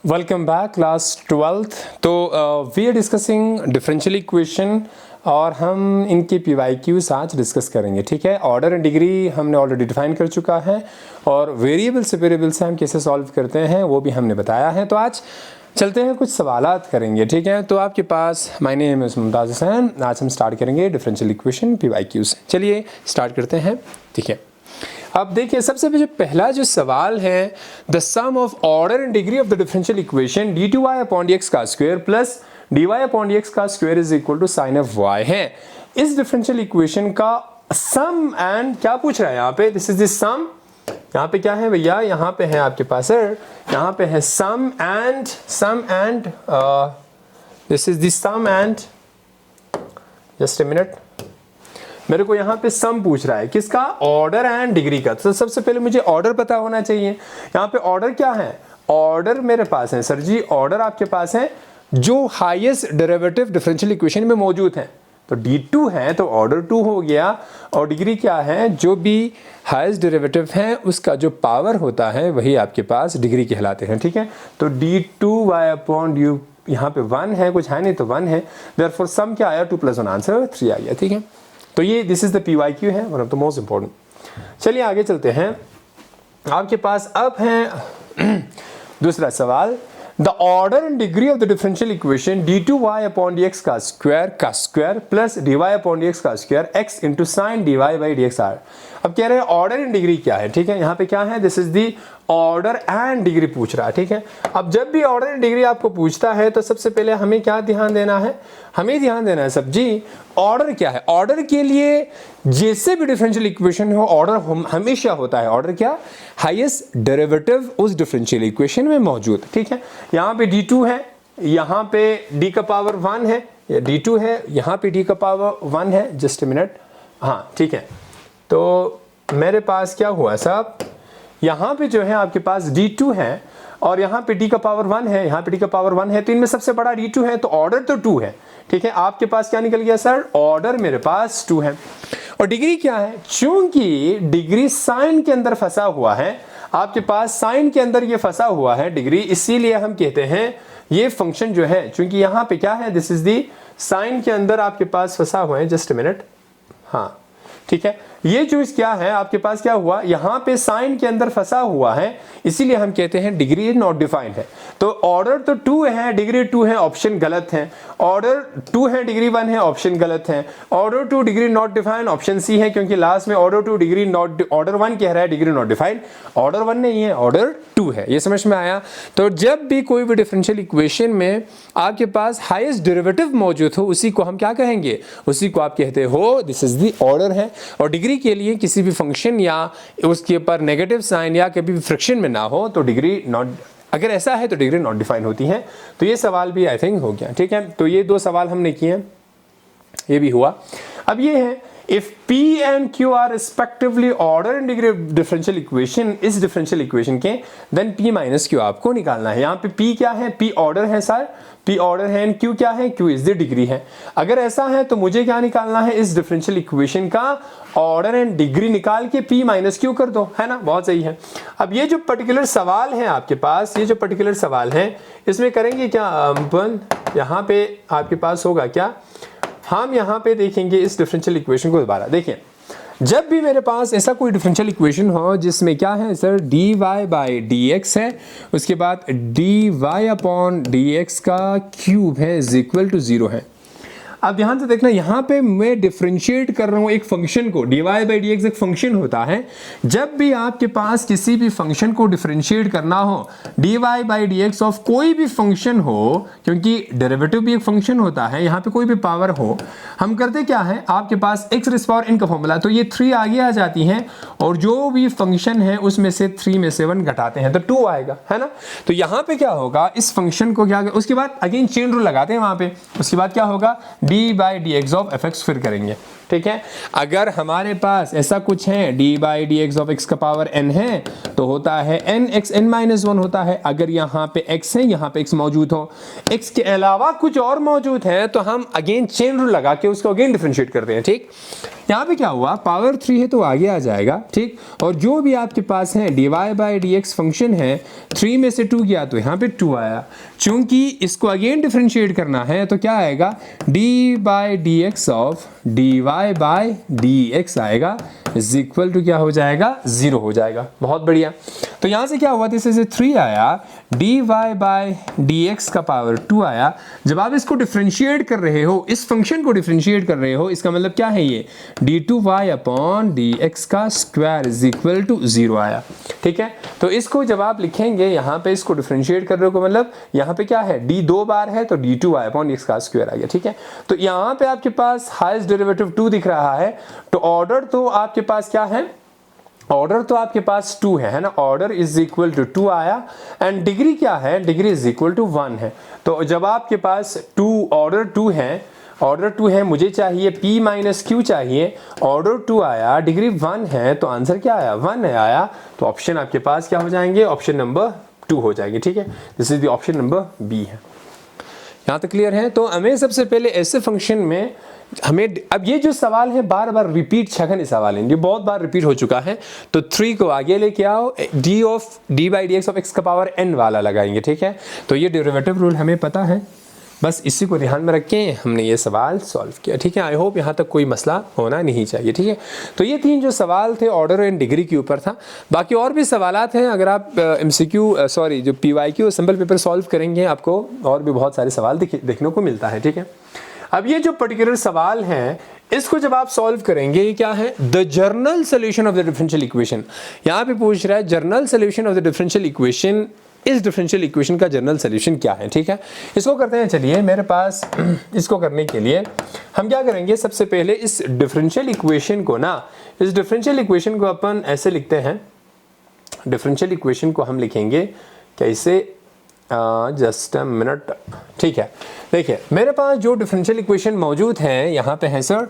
Welcome back class 12th। तो we are discussing differential equation और हम इनके PYQs आज डिस्कस करेंगे। ठीक है, ऑर्डर एंड डिग्री हमने ऑलरेडी डिफाइन कर चुका है और वेरिएबल से वेरिएबल से हम कैसे सॉल्व करते हैं वो भी हमने बताया है। तो आज चलते हैं, कुछ सवालात करेंगे। ठीक है, तो आपके पास my name is Mumtaz Hussain. आज हम स्टार्ट करेंगे डिफरेंशियल इक्वेशन PYQs। चलिए स्टार्ट करते हैं। ठीक है, अब देखिए सबसे पहला जो सवाल है, the sum of order and degree of the differential equation d2y upon dx का square plus dy upon dx का square is equal to sine of y है। इस डिफरेंशियल इक्वेशन का सम एंड क्या पूछ रहा है यहाँ पे, दिस इज द सम। यहाँ पे क्या है भैया, यहाँ पे है आपके पास सर, यहाँ पे है sum and this is the sum and, just a minute, मेरे को यहाँ पे सम पूछ रहा है किसका, ऑर्डर एंड डिग्री का। तो सबसे पहले मुझे ऑर्डर पता होना चाहिए। यहाँ पे ऑर्डर क्या है, ऑर्डर मेरे पास है सर जी, ऑर्डर आपके पास है जो हाईएस्ट डेरिवेटिव डिफरेंशियल इक्वेशन में मौजूद है। तो D2 है तो ऑर्डर 2 हो गया, और डिग्री क्या है, जो भी हाईएस्ट डेरिवेटिव है उसका जो पावर होता है वही आपके पास डिग्री कहलाते हैं। ठीक है, तो D2y अपॉन u यहाँ पे 1 है, कुछ है नहीं तो 1 है, देयरफॉर सम क्या आया, 2 + 1 आंसर 3 आ गया। ठीक है, तो ये दिस इज द PYQ है, one of the most important. चलिए आगे चलते हैं। आपके पास अब है दूसरा सवाल, the order and degree of the differential equation d2y upon dx का square plus dy upon dx का square x into sine dy by dx are. अब कह रहे हैं ऑर्डर एंड डिग्री क्या है। ठीक है, यहाँ पे क्या है, this is the order and degree पूछ रहा है। ठीक है, अब जब भी ऑर्डर एंड डिग्री आपको पूछता है तो सबसे पहले हमें क्या ध्यान देना है, हमें ध्यान देना है सब जी, ऑर्डर क्या है। ऑर्डर के लिए जैसे भी डिफरेंशियल इक्वेशन हो, ऑर्डर हमेशा होता है, ऑर्डर क्या, हाईएस्ट डेरिवेटिव उस डिफरेंशियल इक्वेशन में मौजूद। ठीक है, यहाँ पे D2 है, यहाँ पे d का पावर 1 है, D2 है, यहाँ पे d का पावर 1 है, जस्ट अ मिनट। हाँ ठीक है, तो मेरे पास क्या हुआ साहब, यहाँ पे जो है आपके पास D2 है और यहाँ पे d का पावर 1 है, यहाँ पे d का पावर 1 है, तो इनमें सबसे बड़ा D2 है, तो ऑर्डर तो 2 है। ठीक है, आपके पास क्या निकल गया सर, ऑर्डर मेरे पास 2 है। और डिग्री क्या है, चूंकि डिग्री साइन के अंदर फंसा हुआ है, आपके पास साइन के अंदर ये फंसा हुआ है डिग्री, इसीलिए हम कहते हैं ये फंक्शन जो है, चूंकि यहाँ पे क्या है, दिस इज दी साइन के अंदर आपके पास फंसा हुआ है, जस्ट अ मिनट। हाँ ठीक है, ये चीज क्या है, आपके पास क्या हुआ, यहाँ पे साइन के अंदर फंसा हुआ है, इसीलिए हम कहते हैं डिग्री नॉट डिफाइंड है। तो ऑर्डर तो 2 है, डिग्री 2 है, ऑप्शन गलत है। ऑर्डर 2 है, डिग्री 1 है, ऑप्शन गलत है। Order 2 degree not defined, option C है, क्योंकि लास्ट में ऑर्डर 2 डिग्री नॉट, ऑर्डर 1 कह रहा है डिग्री नॉट डिफाइंड, ऑर्डर 1 नहीं है, ऑर्डर 2 है। ये समझ में आया। तो जब भी कोई भी डिफरेंशियल इक्वेशन में आपके पास हाईएस्ट डेरिवेटिव मौजूद हो, उसी को हम क्या कहेंगे, उसी को आप कहते हो दिस इज द ऑर्डर है। और डिग्री के लिए किसी भी फंक्शन या उसके ऊपर नेगेटिव साइन या कभी भी फ्रिक्शन में ना हो तो डिग्री नॉट, अगर ऐसा है तो डिग्री नॉट डिफाइन होती है। तो ये सवाल भी आई थिंक हो गया। ठीक है, तो ये 2 सवाल हमने किए हैं, ये भी हुआ। अब ये है, if P and Q are respectively order and degree of differential equation, इस differential equation के, then P minus Q आपको निकालना है। यहाँ पे P क्या है, P order है सर, P order है, and Q क्या है, Q is the degree है। अगर ऐसा है तो मुझे क्या निकालना है, इस differential equation का order and degree निकाल के P minus Q कर दो, है ना, बहुत सही है। अब ये जो particular सवाल है आपके पास, ये जो particular सवाल है, इसमें करेंगे क्या अपन, यहाँ पे आपके पास होगा क्या, हम यहाँ पे देखेंगे इस डिफरेंशियल इक्वेशन को दोबारा। देखिए, जब भी मेरे पास ऐसा कोई डिफरेंशियल इक्वेशन हो जिसमें क्या है सर, dy बाई dx है, उसके बाद dy अपॉन dx का क्यूब है इज इक्वल टू 0 है। अब ध्यान से देखना, यहाँ पे मैं डिफरेंशिएट कर रहा हूँ एक फंक्शन को, dy बाई dx एक फंक्शन होता है। जब भी आपके पास किसी भी फंक्शन को डिफरेंशिएट करना हो, dy बाई dx ऑफ कोई भी फंक्शन हो, क्योंकि डेरिवेटिव भी एक फंक्शन होता है, यहाँ पे कोई भी पावर हो, हम करते क्या है, आपके पास x रेज़ पावर n का फॉर्मूला, तो ये 3 आगे आ जाती हैं, और जो भी फंक्शन है उसमें से 3 में से 1 घटाते हैं तो 2 आएगा, है ना। तो यहाँ पे क्या होगा, इस फंक्शन को क्या, उसके बाद अगेन चेन रूल लगाते हैं वहाँ पे, उसके बाद क्या होगा, d by dx of fx फिर करेंगे। ठीक है, अगर हमारे पास ऐसा कुछ है, d by dx of x का पावर n है तो होता है nx n-1 होता है। अगर यहाँ पे x है, यहाँ पे x मौजूद हो, x के अलावा कुछ और मौजूद है, तो हम अगेन चेन रूल लगा के उसको अगेन डिफरेंशिएट करते हैं। ठीक, यहाँ पे क्या हुआ, पावर 3 है तो आगे आ जाएगा, ठीक। और जो भी आपके पास है dy by d x function है, 3 में से 2 गया तो यहाँ पे 2 आया। चूंकि इसको अगेन डिफरेंशिएट करना है तो क्या आएगा, d by d x of dy by d x आएगा इज इक्वल टू क्या हो जाएगा, 0 हो जाएगा। बहुत बढ़िया। तो यहाँ से क्या हुआ, दिस इज 3 आया, dy बाई डी एक्स का पावर 2 आया। जब आप इसको डिफरेंशिएट कर रहे हो, इस फंक्शन को डिफरेंशिएट कर रहे हो, इसका मतलब क्या है, ये d2y अपॉन डी एक्स का स्क्वायर इज इक्वल टू 0 आया, ठीक है। तो इसको जब आप लिखेंगे यहाँ पे, इसको डिफरेंशिएट कर रहे हो, मतलब यहाँ पे क्या है, d 2 बार है तो d2y अपॉन डी एक्स का स्क्वायर आ गया, ठीक है। तो यहाँ पे आपके पास हाईएस्ट डेरिवेटिव 2 दिख रहा है, तो ऑर्डर तो आपके पास क्या है, ऑर्डर तो आपके पास 2 है ना, ऑर्डर इज इक्वल टू 2 आया, एंड डिग्री क्या है, डिग्री इज इक्वल टू 1 है। तो जब आपके पास ऑर्डर 2 है, मुझे चाहिए p माइनस क्यू चाहिए, ऑर्डर 2 आया, डिग्री 1 है, तो आंसर क्या आया, 1 है आया। तो ऑप्शन आपके पास क्या हो जाएंगे, ऑप्शन नंबर 2 हो जाएंगे, ठीक है। This is the option number B है। यहाँ तक क्लियर है। तो हमें सबसे पहले ऐसे फंक्शन में हमें, अब ये जो सवाल है बार बार रिपीट छगन सवाल है, ये बहुत बार रिपीट हो चुका है। तो 3 को आगे लेके आओ, D by d x of x का पावर n वाला लगाएंगे, ठीक है। तो ये डेरिवेटिव रूल हमें पता है, बस इसी को ध्यान में रख के हमने ये सवाल सॉल्व किया, ठीक है। आई होप यहाँ तक कोई मसला होना नहीं चाहिए, ठीक है। तो ये 3 जो सवाल थे ऑर्डर एंड डिग्री के ऊपर था। बाकी और भी सवालात हैं, अगर आप जो PYQ सिंपल पेपर सॉल्व करेंगे, आपको और भी बहुत सारे सवाल देखने को मिलता है, ठीक है। अब ये जो पर्टिकुलर सवाल है, इसको जब आप सॉल्व करेंगे, ये क्या है, the journal solution of the differential equation. यहाँ पे पूछ रहा है journal solution of the differential equation, इस डिफरेंशियल इक्वेशन का जर्नल सोल्यूशन क्या है, ठीक है। इसको करते हैं, चलिए मेरे पास इसको करने के लिए हम क्या करेंगे, सबसे पहले इस डिफरेंशियल इक्वेशन को ना, इस डिफरेंशियल इक्वेशन को अपन ऐसे लिखते हैं, डिफरेंशियल इक्वेशन को हम लिखेंगे कैसे, जस्ट अ मिनट, ठीक है। देखिए मेरे पास जो डिफरेंशियल इक्वेशन मौजूद है यहाँ पे है सर,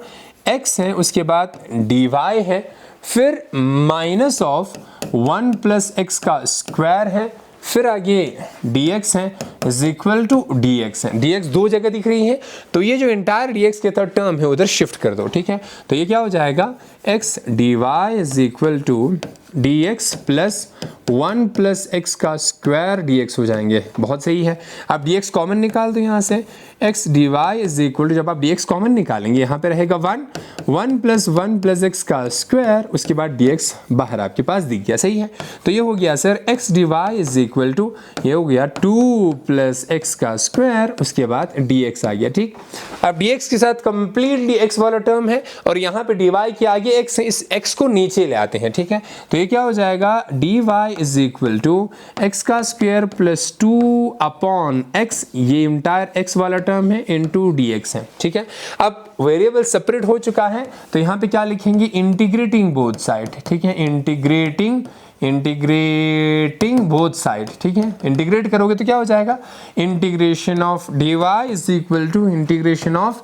x है, उसके बाद dy है, फिर माइनस ऑफ 1 प्लस एक्स का स्क्वायर है, फिर आगे dx है इज इक्वल टू dx है। dx 2 जगह दिख रही है, तो ये जो एंटायर dx के थर्ड टर्म है उधर शिफ्ट कर दो, ठीक है। तो ये क्या हो जाएगा, x dy is equal to dx plus 1 plus x का स्क्वायर dx हो जाएंगे। बहुत सही है। अब dx कॉमन निकाल दो यहाँ से, x dy is equal to, जब आप dx कॉमन निकालेंगे यहाँ पे रहेगा 1 प्लस 1 प्लस एक्स का स्क्वायर, उसके बाद dx बाहर आपके पास दिख गया, सही है। तो ये हो गया sir x dy is equal to, ये हो गया 2 प्लस एक्स का स्क्वायर, उसके बाद dx आ गया, ठीक। अब dx के साथ कंप्लीटली x वाला टर्म है, और यहाँ पे dy के आगे x है, इस x को नीचे ले आते हैं, ठीक है। तो ये क्या हो जाएगा, dy is equal to x का स्क्वायर प्लस 2 अपॉन x, ये इंटायर x वाला टर्म है, इनटू dx है, ठीक है। अब वेरिएबल सेपरेट हो चुका है, तो यहाँ पे क्या लिखेंगे, इंटीग्रेटिंग बोथ साइड, ठीक है, इंटीग्रेटिंग बोथ साइड, ठीक है। इंटीग्रेट करोगे तो क्या हो जाएगा, integration of dy is equal to integration of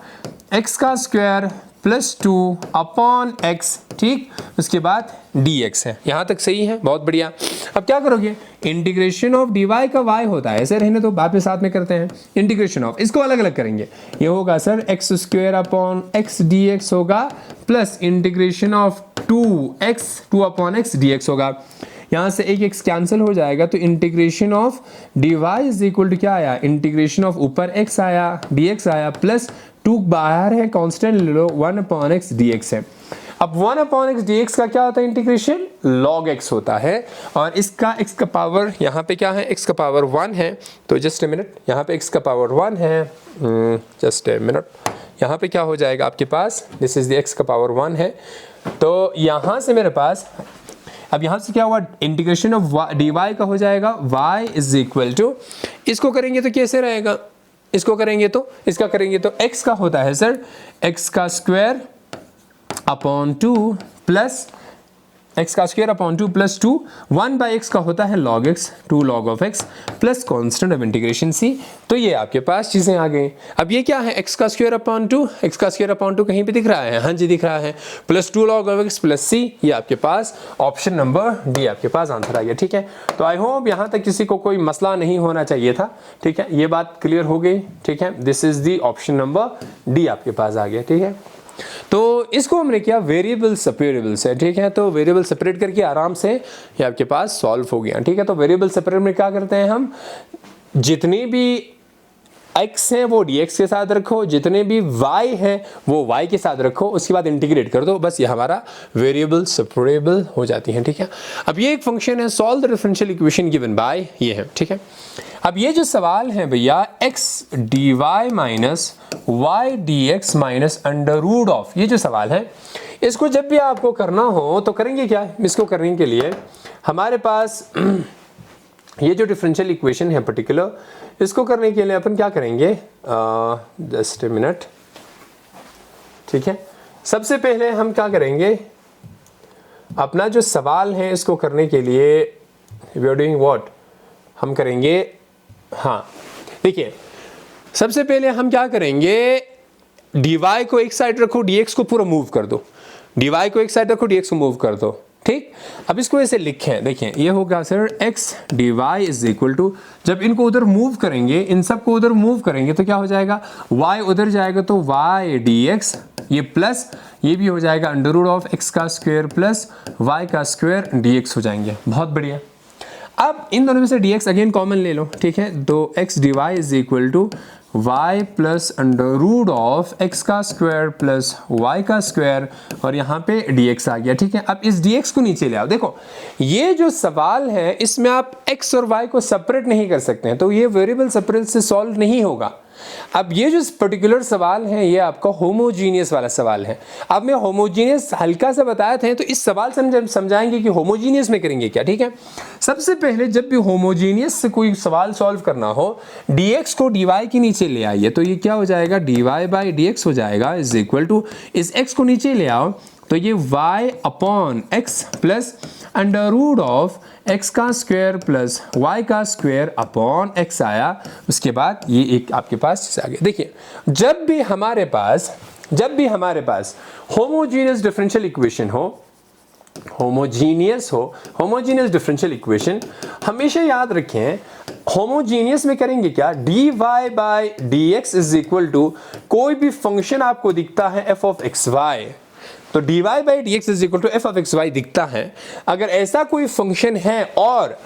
x का स्क्वायर प्लस 2 अपॉन x, ठीक, उसके बाद dx है। यहाँ तक सही है, बहुत बढ़िया। अब क्या करोगे, इंटीग्रेशन ऑफ dy का y होता है, ऐसे रहने तो बाद में साथ में करते हैं, इंटीग्रेशन ऑफ, इसको अलग अलग करेंगे, ये होगा sir x square upon x dx होगा, plus integration of 2 upon x dx होगा। यहाँ से एक x कैंसिल हो जाएगा, तो integration of dy is equal to क्या आया, इंटीग्रेशन ऑफ ऊपर x आया, dx आया, प्लस 2 बाहर है, कांस्टेंट ले लो, 1 अपॉन x dx है। अब 1 अपॉन x dx का क्या होता है, इंटीग्रेशन log x होता है, और इसका x का पावर यहाँ पे क्या है, x का पावर 1 है। तो जस्ट ए मिनट, यहाँ पे x का पावर 1 है, जस्ट ए मिनट, यहाँ पे क्या हो जाएगा आपके पास, दिस इज द x का पावर 1 है। तो यहाँ से मेरे पास, अब यहाँ से क्या हुआ, इंटीग्रेशन ऑफ dy का हो जाएगा y इज इक्वल टू, इसको करेंगे तो कैसे रहेगा, इसको करेंगे तो, इसका करेंगे तो x का होता है सर x का स्क्वायर अपॉन 2 प्लस x का square upon 2 plus 2, 1 by x का होता है log x, 2 log of x plus constant of integration c। तो ये आपके पास चीज़ें आ गई। अब ये क्या है, x का स्क्वायर अपॉन 2, x का स्क्वायर अपॉन 2 कहीं पे दिख रहा है, हाँ जी दिख रहा है, plus 2 log of x plus c, ये आपके पास ऑप्शन नंबर डी आपके पास आंसर आ गया, ठीक है। तो आई होप यहाँ तक किसी को कोई मसला नहीं होना चाहिए था, ठीक है, ये बात क्लियर हो गई, ठीक है। This is the option number D आपके पास आ गया, ठीक है। तो इसको हमने किया वेरिएबल सेपरेबल से, ठीक है। तो वेरिएबल सेपरेट करके आराम से ये आपके पास सॉल्व हो गया, ठीक है। तो वेरिएबल सेपरेट में क्या करते हैं हम, जितनी भी x है वो dx के साथ रखो, जितने भी y है वो y के साथ रखो, उसके बाद इंटीग्रेट कर दो, बस ये हमारा वेरिएबल सेपरेबल हो जाती है, ठीक है। अब ये एक फंक्शन है, solve the differential equation given by, ये है, ठीक है। अब ये जो सवाल है भैया x dy minus y dx minus under root of, ये जो सवाल है इसको जब भी आपको करना हो तो करेंगे क्या, इसको करने के लिए हमारे पास ये जो डिफरेंशियल इक्वेशन है पर्टिकुलर, इसको करने के लिए अपन क्या करेंगे, जस्ट ए मिनट, ठीक है। सबसे पहले हम क्या करेंगे, अपना जो सवाल है इसको करने के लिए वी आर डूइंग व्हाट, हम करेंगे, हाँ देखिए सबसे पहले हम क्या करेंगे, dy को एक साइड रखो, dx को पूरा मूव कर दो, dy को एक साइड रखो, dx को मूव कर दो, ठीक। अब इसको ऐसे लिखें, देखें ये होगा sir x dy is equal to, जब इनको उधर मूव करेंगे, इन सब को उधर मूव करेंगे तो क्या हो जाएगा, y उधर जाएगा तो y dx, ये प्लस ये भी हो जाएगा अंडर रूट ऑफ x का स्क्वायर प्लस y का स्क्वायर dx हो जाएंगे, बहुत बढ़िया। अब इन दोनों में से dx अगेन कॉमन ले लो, ठीक है। तो x dy is equal to y plus under root of x का स्क्वायर प्लस y का स्क्वायर, और यहाँ पे dx आ गया, ठीक है। अब इस dx को नीचे ले आओ, देखो ये जो सवाल है इसमें आप x और y को सेपरेट नहीं कर सकते हैं, तो ये वेरिएबल सेपरेट से सॉल्व नहीं होगा। अब ये जो पर्टिकुलर सवाल है ये आपका होमोजीनियस वाला सवाल है। अब मैं होमोजीनियस हल्का सा बताया था, तो इस सवाल से हम समझाएंगे कि होमोजीनियस में करेंगे क्या, ठीक है। सबसे पहले जब भी होमोजीनियस से कोई सवाल सॉल्व करना हो, dx को dy के नीचे ले आइए, तो ये क्या हो जाएगा, dy बाई dx हो जाएगा इज इक्वल टू, इस x को नीचे ले आओ तो ये y upon x plus under root of x का स्क्वायर प्लस y का स्क्वायर अपॉन x आया। उसके बाद ये एक आपके पास चीज आ गया। देखिए जब भी हमारे पास होमोजीनियस डिफरेंशियल इक्वेशन हो, होमोजीनियस डिफरेंशियल इक्वेशन, हमेशा याद रखें होमोजीनियस में करेंगे क्या, dy by dx is equal to, कोई भी फंक्शन आपको दिखता है f ऑफ एक्स वाई, तो dy by dx is equal to f of x y दिखता है। अगर ऐसा कोई फंक्शन है और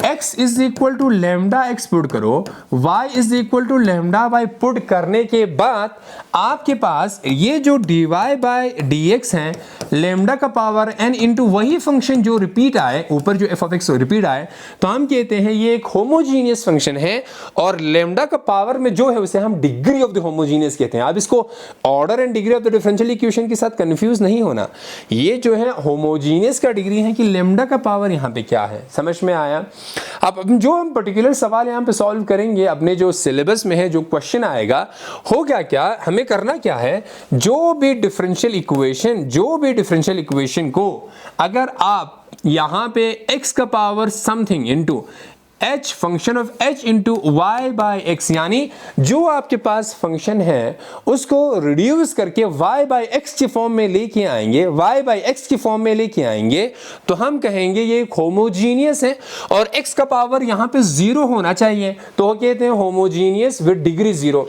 x is equal to lambda x put करो, y is equal to lambda y put करने के बाद आपके पास ये जो dy बाई dx है, लेमडा का पावर n इंटू वही फंक्शन जो रिपीट आए, ऊपर जो f ऑफ x रिपीट आए, तो हम कहते हैं ये एक होमोजीनियस फंक्शन है, और लेमडा का पावर में जो है उसे हम डिग्री ऑफ द होमोजीनियस कहते हैं। अब इसको order and degree of the differential equation के साथ कंफ्यूज नहीं होना, ये जो है होमोजीनियस का डिग्री है कि लेमडा का पावर यहाँ पे क्या है, समझ में आया। अब जो हम पर्टिकुलर सवाल यहाँ पे सॉल्व करेंगे अपने जो सिलेबस में है, जो क्वेश्चन आएगा, हो क्या हमें करना क्या है, जो भी डिफरेंशियल इक्वेशन को अगर आप यहाँ पे x का power something into h function of h into y by x, यानी जो आपके पास फंक्शन है उसको रिड्यूस करके y बाई एक्स की फॉर्म में लेके आएंगे, तो हम कहेंगे ये एक होमोजीनियस है, और x का पावर यहाँ पे 0 होना चाहिए, तो वो कहते हैं होमोजीनियस विद डिग्री 0,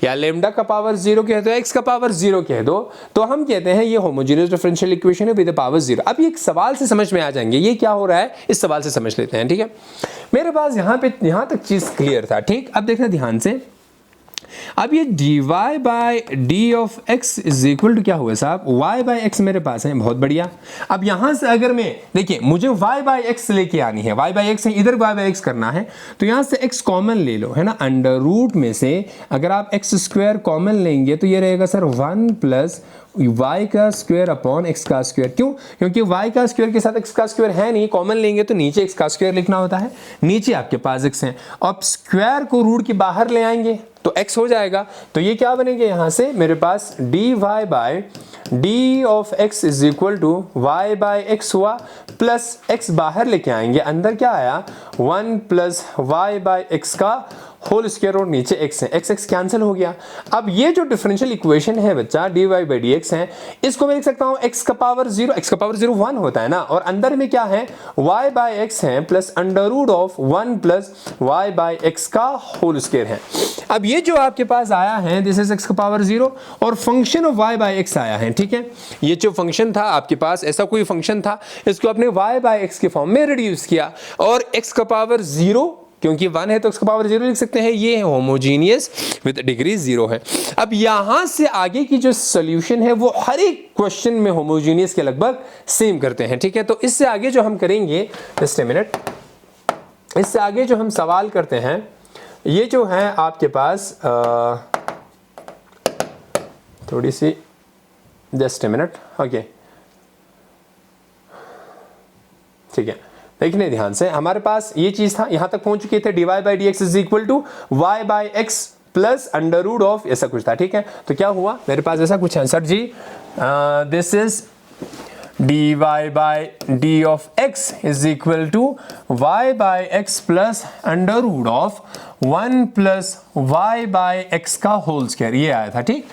या लेमडा का पावर 0 कह दो, x का पावर 0 कह दो, तो हम कहते हैं ये होमोजीनियस डिफरेंशियल इक्वेशन है विद पावर 0। अब ये एक सवाल से समझ में आ जाएंगे ये क्या हो रहा है, इस सवाल से समझ लेते हैं, ठीक है। मेरे पास यहाँ तक चीज क्लियर था, ठीक। अब देखना ध्यान से, अब ये dy by D of x is equal to क्या हुआ साहब, y बाई एक्स मेरे पास है, बहुत बढ़िया। अब यहां से अगर मैं देखिए मुझे y बाई एक्स लेके आनी है, y बाई एक्स है, इधर y बाई एक्स करना है, तो यहां से x कॉमन ले लो, है ना। अंडर रूट में से अगर आप x स्क्वायर कॉमन लेंगे तो ये रहेगा सर 1 प्लस y का स्क्वायर अपॉन x का स्क्वायर। क्यों, क्योंकि y का स्क्वायर के साथ x का स्क्वायर है नहीं, कॉमन लेंगे तो नीचे x का स्क्वायर लिखना होता है, नीचे आपके पास x है, अब स्क्वायर को रूट के बाहर ले आएंगे तो x हो जाएगा, तो ये क्या बनेगा, यहां से मेरे पास dy by D of x is equal to y by x हुआ, प्लस x बाहर लेके आएंगे, अंदर क्या आया 1 प्लस y बाई एक्स का होल स्क्वायर और नीचे x है, x x कैंसिल हो गया। अब ये जो डिफरेंशियल इक्वेशन है बच्चा dy by dx है, इसको मैं लिख सकता हूँ x का पावर 0 1 होता है ना, और अंदर में क्या है y by x है plus under root of 1 plus y by x का होल स्क्वायर है। अब ये जो आपके पास आया है दिस इज x का पावर 0 और function of y by x आया है, ठीक है। ये जो फंक्शन था आपके पास, ऐसा कोई फंक्शन था, इसको आपने y by x के फॉर्म में रिड्यूस किया और x का पावर 0 क्योंकि 1 है तो उसका पावर 0 लिख सकते हैं, ये होमोजीनियस विद डिग्री 0 है। अब यहां से आगे की जो सॉल्यूशन है वो हर एक क्वेश्चन में होमोजीनियस के लगभग सेम करते हैं, ठीक है। तो इससे आगे जो हम करेंगे, जस्ट ए मिनट, इससे आगे जो हम सवाल करते हैं ये जो है आपके पास थोड़ी सी, जस्ट ए मिनट, ओके, ठीक है। देखने ध्यान से, हमारे पास ये चीज था, यहां तक पहुंच चुके थे dy by dx is equal to y by x plus under root of ऐसा कुछ था, ठीक है। तो क्या हुआ मेरे पास ऐसा कुछ आंसर जी, this is dy by d of x is equal to y by x plus under root of 1 plus y by x का होल स्क्वायर, ये आया था, ठीक।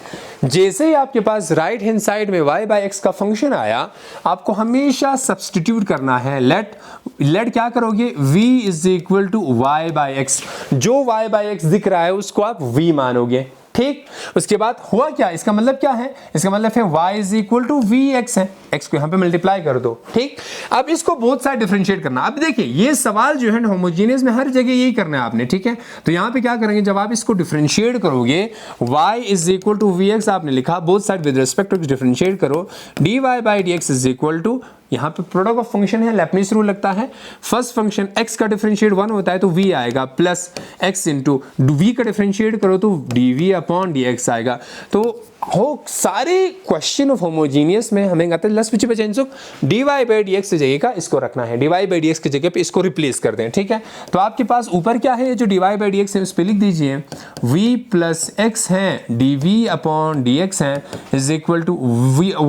जैसे ही आपके पास राइट हैंड साइड में y by x का फंक्शन आया, आपको हमेशा सब्सटीट्यूट करना है। लेट क्या करोगे, v is equal to y by x, जो y by x दिख रहा है उसको आप v मानोगे, ठीक। उसके बाद हुआ क्या, इसका मतलब क्या है, इसका मतलब है y is equal to v x है, x को यहां पे मल्टीप्लाई कर दो, ठीक। अब इसको बहुत सारे डिफरेंशिएट करना। अब देखिए ये सवाल जो है होमोजेनियस में हर जगह यही करना है आपने, ठीक है। तो यहां पे क्या करेंगे, जब आप इसको डिफरेंशिएट करोगे y is equal to v x आपने लिखा, both side with respect to differentiate करो, d y by d x is equal to, यहाँ पे प्रोडक्ट ऑफ फंक्शन है, लेबनिज़ रूल लगता है, फर्स्ट फंक्शन x का डिफरेंशिएट 1 होता है तो v आएगा प्लस x इंटू v का डिफरेंशिएट करो तो dv अपॉन dx आएगा। तो हो सारे क्वेश्चन ऑफ होमोजीनियस में हमें आते लस पिछे बचे इनसुक dy by dx की जगह का इसको रखना है, dy by dx की जगह पे इसको रिप्लेस कर दें, ठीक है। तो आपके पास ऊपर क्या है, जो dy by dx है उस पे लिख दीजिए v प्लस x है dv अपॉन dx है is equal to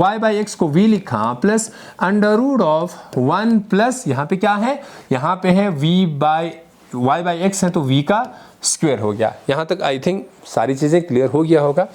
y by x को v लिखा plus under root of 1 plus यहाँ पे क्या है, यहाँ पे है v by y by x है तो v का स्क्वायर हो गया। यहाँ तक आई थिंक सारी चीज़ें क्लियर हो गया होगा।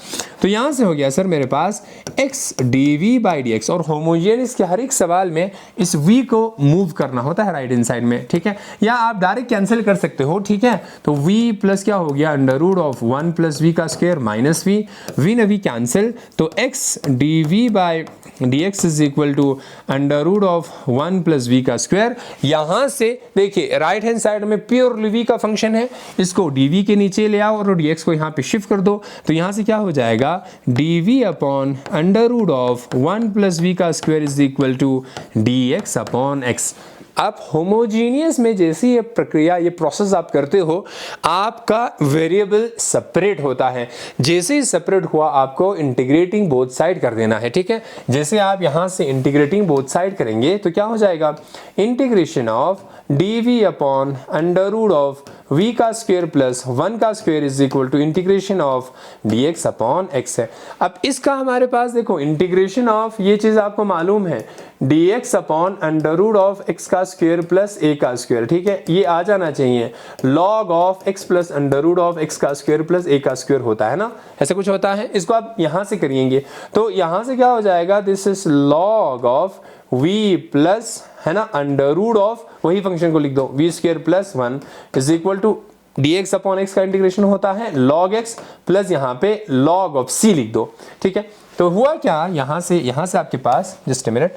तो यहाँ से हो गया सर मेरे पास x dv बाई dx, और होमोजेनियस के हर एक सवाल में इस v को मूव करना होता है राइट हैंड साइड में, ठीक है, या आप डायरेक्ट कैंसिल कर सकते हो, ठीक है। तो v प्लस क्या हो गया under root of 1 plus v का स्क्वायर माइनस v न v कैंसिल, तो x dv by dx is equal to under root of 1 plus v का स्क्वायर। यहाँ से देखिए राइट हैंड साइड में प्योरली v का फंक्शन है, इसको dv के नीचे ले आओ और dx को यहाँ पे शिफ्ट कर दो, तो यहाँ से क्या हो जाएगा dv upon under root of 1 plus v का square is equal to dx upon x। आप होमोजीनियस में जैसी ये प्रक्रिया, ये प्रोसेस आप करते हो, आपका वेरिएबल सेपरेट होता है। जैसे ही सेपरेट हुआ आपको इंटीग्रेटिंग बोथ साइड कर देना है, ठीक है। जैसे आप यहाँ से इंटीग्रेटिंग बोथ साइड करेंगे तो क्या हो जाएगा, integration of dv upon under root of v का स्क्वायर प्लस 1 का square is equal to integration of dx upon x है। अब इसका हमारे पास देखो इंटीग्रेशन ऑफ, ये चीज आपको मालूम है, dx upon under root of x का स्क्वायर प्लस a का स्क्वायर, ठीक है, ये आ जाना चाहिए। log of x plus under root of x का स्क्वायर प्लस a का स्क्वायर होता है ना, ऐसा कुछ होता है। इसको आप यहां से करिएंगे तो यहां से क्या हो जाएगा, this is log of v plus, है ना, अंडर रूट ऑफ, वही फंक्शन को लिख दो, v square plus 1 is equal to dx upon x का इंटीग्रेशन होता है log x प्लस यहाँ पे log ऑफ c लिख दो, ठीक है। तो हुआ क्या, यहाँ से आपके पास, जस्ट ए मिनट,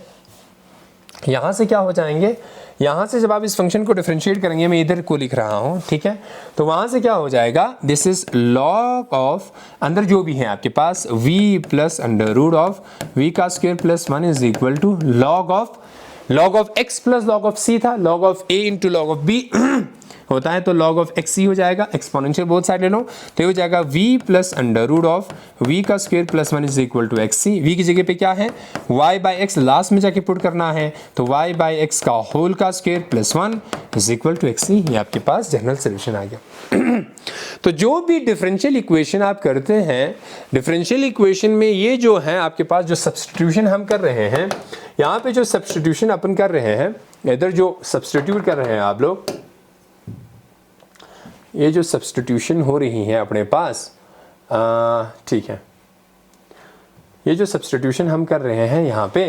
यहाँ से क्या हो जाएंगे, यहाँ से जब आप इस फंक्शन को डिफरेंशिएट करेंगे, मैं इधर को लिख रहा हूँ, ठीक है, तो वहाँ से क्या हो जाएगा, दिस इज log ऑफ, अंदर जो भी है आपके पास v plus under root of v का square plus 1 is equal to log of x plus log of c था, log of a into log of b होता है तो log ऑफ x c हो जाएगा, एक्सपोनेंशियल बोथ साइड ले लो तो ये हो जाएगा v plus under root of v का square plus 1 is equal to x c. v की जगह पे क्या है, y बाई एक्स लास्ट में जाके पुट करना है, तो y बाई एक्स का होल का square plus 1 is equal to x c. ये आपके पास जनरल सोल्यूशन आ गया। तो जो भी डिफरेंशियल इक्वेशन आप करते हैं, डिफरेंशियल इक्वेशन में ये जो है आपके पास जो सब्स्टिट्यूशन हम कर रहे हैं, यहाँ पे जो सब्स्टिट्यूशन अपन कर रहे हैं, इधर जो सब्स्टिट्यूट कर रहे हैं आप लोग, ये जो सब्स्टिट्यूशन हो रही है अपने पास, ठीक है, ये जो सब्स्टिट्यूशन हम कर रहे हैं यहाँ पे,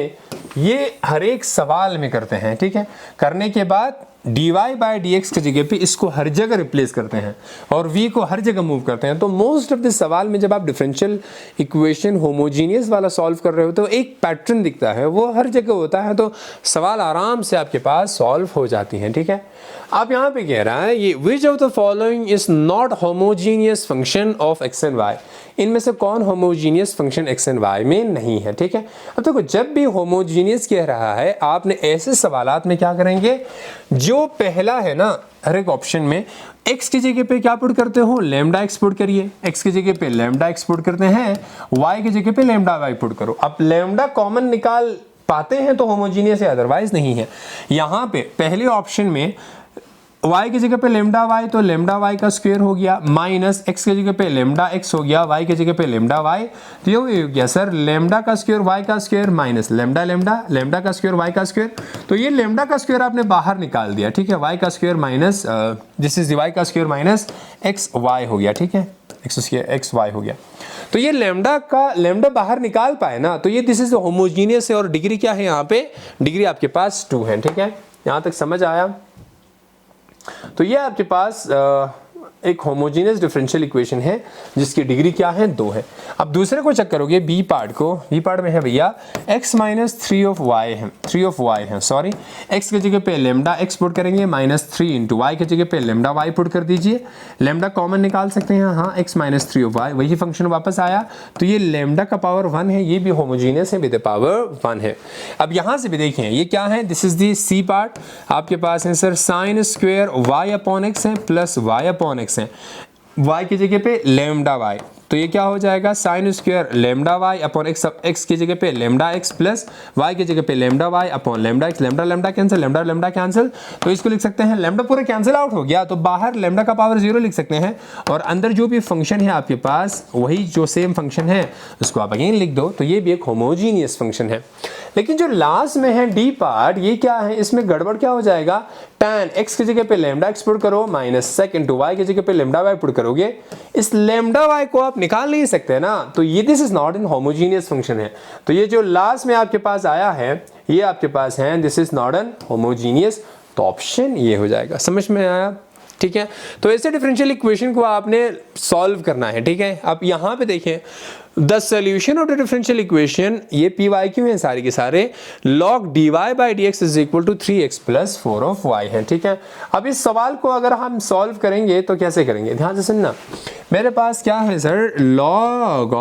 ये हर एक सवाल में करते हैं, ठीक है। करने के बाद dy बाई डी एक्स की जगह पे इसको हर जगह रिप्लेस करते हैं और v को हर जगह मूव करते हैं। तो मोस्ट ऑफ दिस सवाल में जब आप डिफरेंशियल इक्वेशन होमोजीनियस वाला सॉल्व कर रहे हो तो एक पैटर्न दिखता है, वो हर जगह होता है, तो सवाल आराम से आपके पास सॉल्व हो जाती हैं, ठीक है। आप यहाँ पे कह रहा है ये which of the following is not homogeneous function of x and y, इनमें से कौन homogeneous function x and y में नहीं है, ठीक है। अब देखो जब भी होमोजीनियस कह रहा है आपने ऐसे सवालात में क्या करेंगे, जो पहला है ना हर एक ऑप्शन में x की जगह पे क्या पुट करते हो, लैम्डा x पुट करिए, x की जगह पे लैम्डा x पुट करते हैं, y की जगह पे लैम्डा y पुट करो। अब लैम्डा कॉमन निकाल पाते हैं तो होमोजीनियस है, अदरवाइज नहीं है। यहाँ पे पहले ऑप्शन में y की जगह पे लेमडा y, तो लेमडा y का स्क्वायर हो गया, माइनस x की जगह पे लेमडा x हो गया, y की जगह पे लेमडा y, तो ये हो गया सर लेमडा का स्क्वायर y का square minus lambda lambda, lambda का स्क्वायर y का स्क्वायर, तो ये लेमडा का स्क्वायर आपने बाहर निकाल दिया, ठीक है। y का square minus this is y का स्क्वायर माइनस एक्स वाई हो गया, ठीक है, एक्स वाई हो गया। तो ये लेमडा बाहर निकाल पाए ना, तो ये दिस इज होमोजीनियस है और डिग्री क्या है यहाँ पे, डिग्री आपके पास 2 है, ठीक है। यहाँ तक समझ आया। तो ये आपके पास एक होमोजीनियस डिफरेंशियल इक्वेशन है जिसकी डिग्री क्या है, 2 है। अब दूसरे को चेक करोगे बी पार्ट को, बी पार्ट में है भैया x माइनस 3 ऑफ वाई है, 3 ऑफ वाई है, सॉरी x की जगह पे लेमडा x पुट करेंगे माइनस 3 इंटू वाई की जगह पे लेमडा y पुट कर दीजिए, लेमडा कॉमन निकाल सकते हैं, हाँ x माइनस 3 ऑफ वाई, वही फंक्शन वापस आया, तो ये लेमडा का पावर 1 है, ये भी होमोजीनियस है विद पावर 1 है। अब यहाँ से भी देखें ये क्या है, this is the c part, आपके पास है sir sine square y upon x है प्लस y अपॉन एक्स है, y की जगह पे लेमडा y, तो ये क्या हो जाएगा sine square lambda y upon x, x की जगह पे लेमडा x प्लस y की जगह पे lambda y upon lambda x, lambda lambda cancel, lambda lambda cancel, तो इसको लिख सकते हैं लेमडा पूरा कैंसिल आउट हो गया, तो बाहर लेमडा का पावर 0 लिख सकते हैं और अंदर जो भी फंक्शन है आपके पास वही जो सेम फंक्शन है उसको आप अगेन लिख दो, तो ये भी एक होमोजीनियस फंक्शन है। लेकिन जो लास्ट में है डी पार्ट, ये क्या है, इसमें गड़बड़ क्या हो जाएगा, tan x की जगह पे लेमडा x पुट करो माइनस सेक इंटू y की जगह पे लेमडा y पुट करोगे, इस लेमडा y को आप निकाल नहीं सकते ना, तो ये this is not in homogeneous function है। तो ये जो लास्ट में आपके पास आया है ये आपके पास है this is not an homogeneous, तो ऑप्शन ये हो जाएगा। समझ में आया, ठीक है। तो ऐसे डिफरेंशियल इक्वेशन को आपने सॉल्व करना है, ठीक है। अब यहाँ पे देखें the solution of the differential equation, ये पी वाई क्यू है सारे के सारे, log dy by d x is equal to 3x plus 4 of y है, ठीक है। अब इस सवाल को अगर हम सॉल्व करेंगे तो कैसे करेंगे, ध्यान से सुनना। मेरे पास क्या है sir, log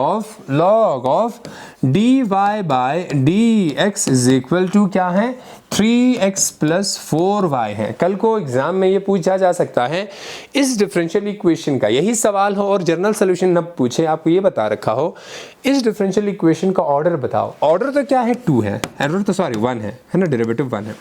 of dy by d x is equal to क्या है, 3x प्लस 4y है। कल को एग्जाम में ये पूछा जा सकता है इस डिफरेंशियल इक्वेशन का, यही सवाल हो और जनरल सोल्यूशन न पूछे, आपको ये बता रखा हो इस डिफरेंशियल इक्वेशन का ऑर्डर बताओ। ऑर्डर तो क्या है, 2 है, एरर तो सॉरी 1 है ना, डेरिवेटिव 1 है।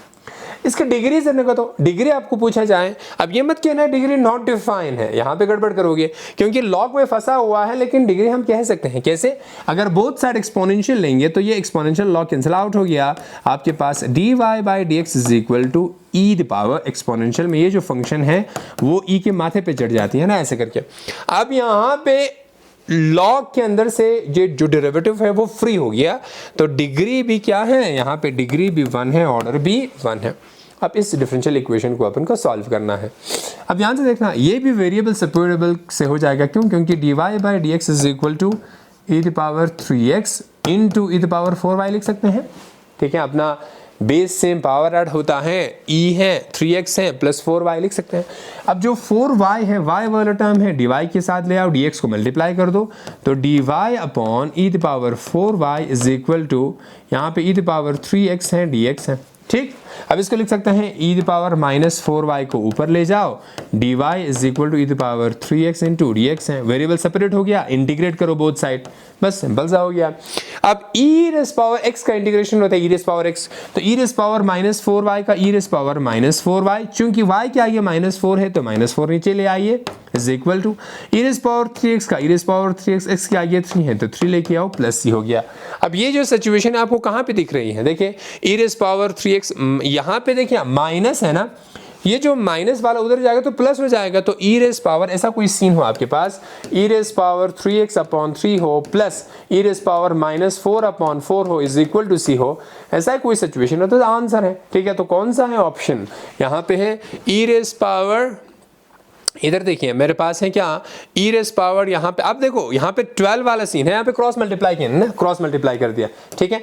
इसके डिग्री करने को तो डिग्री आपको पूछा जाए, अब ये मत कहना डिग्री नॉट डिफाइन है, यहाँ पे गड़बड़ करोगे क्योंकि लॉग में फंसा हुआ है, लेकिन डिग्री हम कह सकते हैं कैसे, अगर बोथ साइड एक्सपोनेंशियल लेंगे तो ये एक्सपोनेंशियल लॉग कैंसिल आउट हो गया, आपके पास dy by d x is equal to e the power exponential में ये जो फंक्शन है वो ई के माथे पे चढ़ जाती है ना, ऐसे करके। अब यहाँ पे लॉग के अंदर से जो डेरिवेटिव है वो फ्री हो गया, तो डिग्री भी क्या है, यहाँ पे डिग्री भी 1 है, ऑर्डर भी 1 है। अब इस डिफरेंशियल इक्वेशन को अपन को सॉल्व करना है। अब यहाँ से देखना ये भी वेरिएबल सेपरेबल से हो जाएगा, क्यों, क्योंकि dy by d x is equal to e the power 3x into e the power 4y लिख सकते हैं, ठीक है। अपना बेस सेम पावर ऐड होता है, e है 3x है प्लस 4y लिख सकते हैं। अब जो 4y है y वाला टर्म है dy के साथ ले आओ, dx को मल्टीप्लाई कर दो, तो dy upon e the power 4y is equal to यहाँ पे ई द पावर 3x है dx है, ठीक। अब इसको लिख सकते हैं ई द पावर माइनस 4y को ऊपर ले जाओ, dy is equal to e the power 3x into dx है, वेरिएबल सेपरेट हो गया, इंटीग्रेट करो बोथ साइड, बस सिंपल सा हो गया। अब ई रेस पावर x का इंटीग्रेशन होता है ई रेस पावर x, तो ई रेस पावर माइनस 4y का ई रेस पावर माइनस 4y, चूंकि y के आगे माइनस 4 है तो माइनस 4 नीचे ले आइए, is equal to e raise power 3x का ई रेस पावर 3x, x के आगे 3 है तो 3 लेके आओ प्लस c हो गया। अब ये जो सिचुएशन आपको कहाँ पे दिख रही है, देखिए ई रेस पावर 3x यहाँ पे देखिए माइनस है ना, ये जो माइनस वाला उधर जाएगा तो प्लस हो जाएगा, तो ई रेस पावर ऐसा कोई सीन हो आपके पास, ई रेस पावर 3x/3 हो प्लस ई रेस पावर -4/4 हो इज इक्वल टू सी हो, ऐसा कोई सिचुएशन हो तो आंसर है। ठीक है, तो कौन सा है ऑप्शन यहाँ पे है ई रेस पावर, इधर देखिए मेरे पास है क्या ई रेस पावर, यहाँ पे अब देखो यहाँ पे 12 वाला सीन है, यहाँ पे क्रॉस मल्टीप्लाई किया ना, क्रॉस मल्टीप्लाई कर दिया। ठीक है,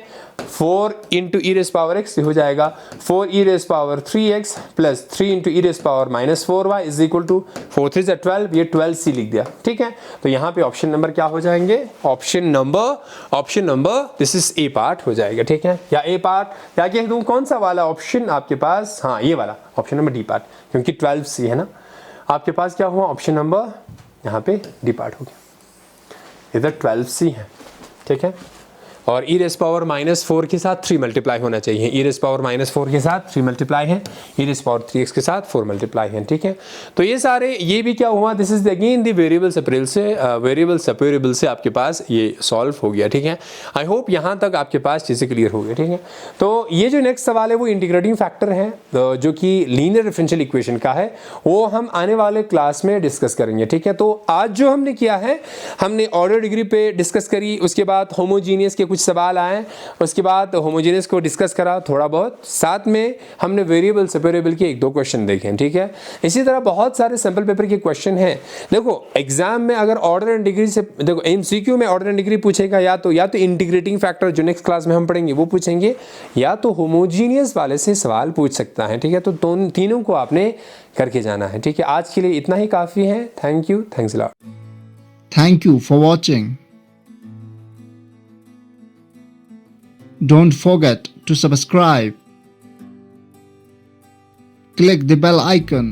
4 into e raise power x हो जाएगा 4 e raise power 3x plus 3 into e raise power -4y is equal to 4 3 जा 12, ये 12c लिख दिया। ठीक है, तो यहाँ पे ऑप्शन नंबर क्या हो जाएंगे, option number this is a part हो जाएगा। ठीक है, या ए पार्ट या कह दूँ कौन सा वाला ऑप्शन आपके पास, हाँ ये वाला ऑप्शन नंबर डी पार्ट, क्योंकि 12c है ना आपके पास, क्या हुआ ऑप्शन नंबर यहाँ पे डी पार्ट हो गया, इधर 12c है। ठीक है, और ई रेस पावर -4 के साथ 3 मल्टीप्लाई होना चाहिए, ई रेस पावर -4 के साथ 3 मल्टीप्लाई है, ई रेस पावर 3x के साथ 4 मल्टीप्लाई है। ठीक है, तो ये सारे, ये भी क्या हुआ, this is again the variable separable से आपके पास ये सॉल्व हो गया। ठीक है, आई होप यहाँ तक आपके पास चीज़ें क्लियर हो गई। ठीक है, तो ये जो नेक्स्ट सवाल है वो इंटीग्रेटिंग फैक्टर है जो कि लीनियर डिफरेंशियल इक्वेशन का है, वो हम आने वाले क्लास में डिस्कस करेंगे। ठीक है, तो आज जो हमने किया है, हमने ऑर्डर डिग्री पे डिस्कस करी, उसके बाद होमोजीनियस के कुछ सवाल आए, उसके बाद होमोजेनियस को डिस्कस करा थोड़ा बहुत, साथ में हमने वेरिएबल सेपरेबल के 1-2 क्वेश्चन देखे। ठीक है, इसी तरह बहुत सारे सैंपल पेपर के क्वेश्चन हैं। देखो एग्जाम में अगर ऑर्डर एंड डिग्री से, देखो एमसीक्यू में ऑर्डर एंड डिग्री पूछेगा, या तो इंटीग्रेटिंग फैक्टर जो नेक्स्ट क्लास में हम पढ़ेंगे वो पूछेंगे, या तो होमोजीनियस वाले से सवाल पूछ सकता है। ठीक है, तो तीनों को आपने करके जाना है। ठीक है, आज के लिए इतना ही काफ़ी है। Thank you, thanks a lot. Thank you for watching. Don't forget to subscribe. Click the bell icon